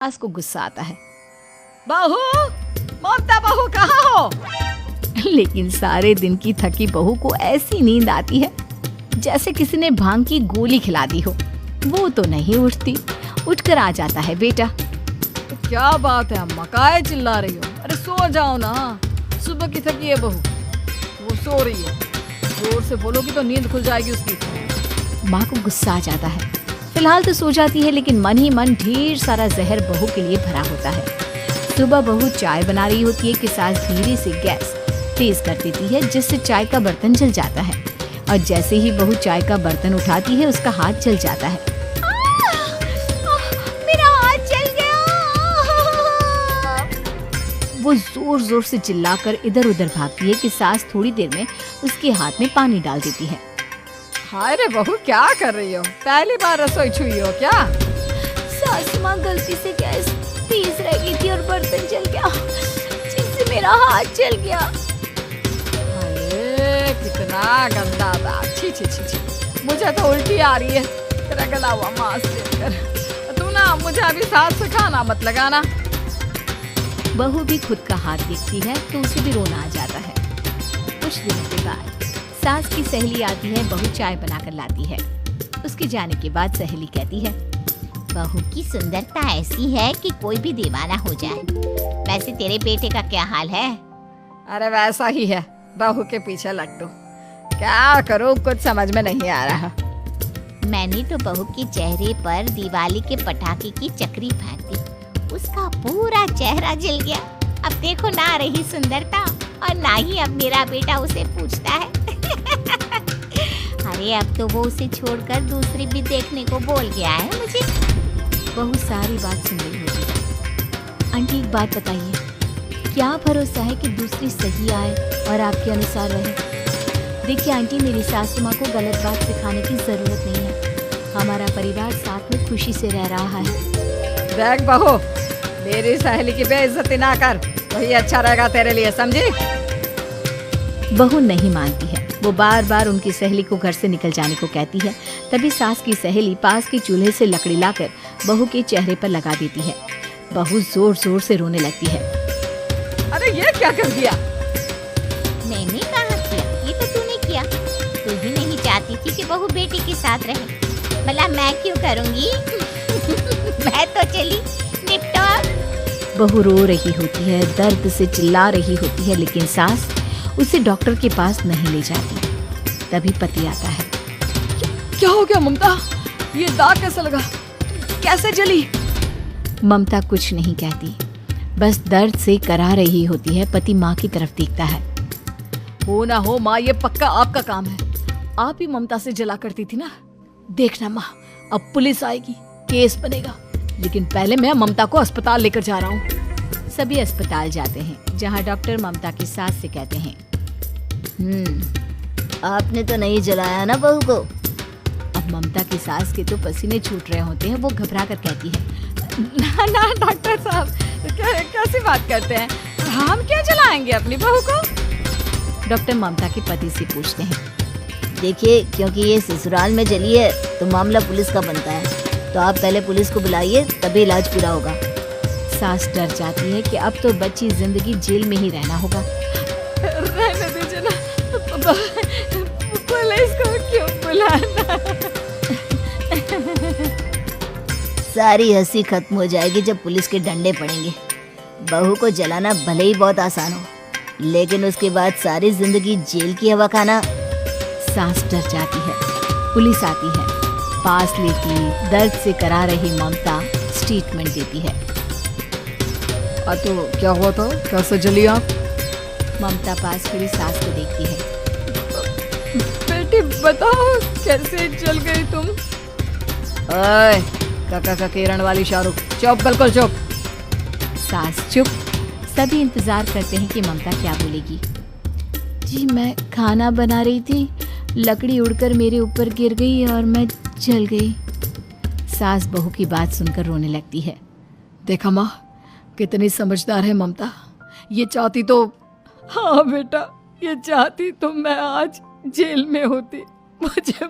सास को गुस्सा आता है। बहू, ममता बहू कहाँ हो? लेकिन सारे दिन की थकी बहू को ऐसी नींद आती है जैसे किसी ने भांग की गोली खिला दी हो। वो तो नहीं उठती। उठकर आ जाता है बेटा। क्या बात है अम्मा, काहे चिल्ला रही हो? अरे सो जाओ ना, सुबह की थकी है बहू, वो सो रही है। जोर से बोलोगी तो नींद खुल जाएगी उसकी। माँ को गुस्सा आ जाता है। फिलहाल तो सो जाती है, लेकिन मन ही मन ढेर सारा जहर बहू के लिए भरा होता है। सुबह बहू चाय बना रही होती है कि सास धीरे से गैस तेज कर देती है, जिससे चाय का बर्तन जल जाता है। और जैसे ही बहू चाय का बर्तन उठाती है, उसका हाथ जल जाता है। मेरा हाथ जल गया। वो जोर जोर से चिल्लाकर इधर उधर भागती है कि सास थोड़ी देर में उसके हाथ में पानी डाल देती है। हाय रे बहू, क्या कर रही हो? पहली बार रसोई छुई हो क्या? सासू माँ, गलती से गैस तेज रह गई थी और बर्तन जल गया, जिससे मेरा हाथ जल गया। अरे कितना गंदा था। छी छी छी छी, मुझे तो उल्टी आ रही है तेरा गला हुआ मांस देखकर। तू ना मुझे अभी साथ से खाना मत लगाना। बहू भी खुद का हाथ देखती है तो उसे भी रोना आ जाता है। कुछ दिनों के बाद सास की सहेली आती है, बहू चाय बनाकर लाती है। उसके जाने के बाद सहेली कहती है, बहू की सुंदरता ऐसी है कि कोई भी दीवाना हो जाए। वैसे तेरे बेटे का क्या हाल है? अरे वैसा ही है, बहू के पीछे लट्टू। क्या करूं, कुछ समझ में नहीं आ रहा। मैंने तो बहू के चेहरे पर दिवाली के पटाखे की चक्री फेंक दी, उसका पूरा चेहरा जल गया। अब देखो ना रही सुंदरता, और ना ही अब मेरा बेटा उसे पूछता है। अरे अब तो वो उसे छोड़कर दूसरी भी देखने को बोल गया है मुझे। बहू सारी बात सुन रही होती है। आंटी एक बात बताइए, क्या भरोसा है कि दूसरी सही आए और आपके अनुसार रहे? देखिए आंटी, मेरी सासू माँ को गलत बात सिखाने की जरूरत नहीं है। हमारा परिवार साथ में खुशी से रह रहा है। देख बहू, मेरी सहेली की बेइज्जती ना कर, वही अच्छा रहेगा तेरे लिए, समझी? बहू नहीं मानती है। वो बार बार उनकी सहेली को घर से निकल जाने को कहती है। तभी सास की सहेली पास के चूल्हे से लकड़ी लाकर बहू के चेहरे पर लगा देती है। बहू जोर जोर से रोने लगती है। अरे ये क्या कर दिया? मैंने कहा किया, ये तो तूने किया। तू भी नहीं चाहती थी कि बहू बेटी के साथ रहे, भला मैं क्यों करूँगी? मैं तो चली, निपटो अब। बहू रो रही होती है, दर्द से चिल्ला रही होती है, लेकिन सास उसे डॉक्टर के पास नहीं ले जाती। तभी पति आता है। क्या हो गया ममता? ये दाग कैसा लगा? कैसे जली? ममता कुछ नहीं कहती, बस दर्द से करा रही होती है। पति माँ की तरफ देखता है। हो ना हो माँ, ये पक्का आपका काम है। आप ही ममता से जला करती थी ना। देखना माँ, अब पुलिस आएगी, केस बनेगा, लेकिन पहले मैं ममता को अस्पताल लेकर जा रहा हूँ। सभी अस्पताल जाते हैं, जहाँ डॉक्टर ममता की सास से कहते हैं, आपने तो नहीं जलाया ना बहू को? अब ममता की सास के तो पसीने छूट रहे होते हैं। वो घबरा कर कहती है, ना ना डॉक्टर साहब, कैसी बात करते हैं? हम क्या जलाएंगे अपनी बहू को? डॉक्टर ममता के पति से पूछते हैं। देखिए, क्योंकि ये ससुराल में जली है तो मामला पुलिस का बनता है, तो आप पहले पुलिस को बुलाइए, तभी इलाज पूरा होगा। सास डर जाती है कि अब तो बच्ची जिंदगी जेल में ही रहना होगा। रहने दीजिए ना, पुलिस को क्यों बुलाना? सारी हंसी खत्म हो जाएगी जब पुलिस के डंडे पड़ेंगे। बहू को जलाना भले ही बहुत आसान हो, लेकिन उसके बाद सारी जिंदगी जेल की हवा खाना। सास डर जाती है। पुलिस आती है, पास लेती दर्द से करा रही ममता ट्रीटमेंट देती है। तो क्या हुआ था? कैसे जली आप? ममता पास खड़ी सास को देखती है। बेटी बताओ, कैसे जल गई तुम? ओए, काका किरण वाली शाहरुख, चुप, बिल्कुल चुप। सास चुप। सभी इंतजार करते हैं कि ममता क्या बोलेगी। जी मैं खाना बना रही थी, लकड़ी उड़कर मेरे ऊपर गिर गई और मैं जल गई। सास बहू की बात सुनकर रोने लगती है। देखा माँ, कितनी समझदार है ममता। ये चाहती तो, हाँ बेटा, ये चाहती तो मैं आज जेल में होती। मुझे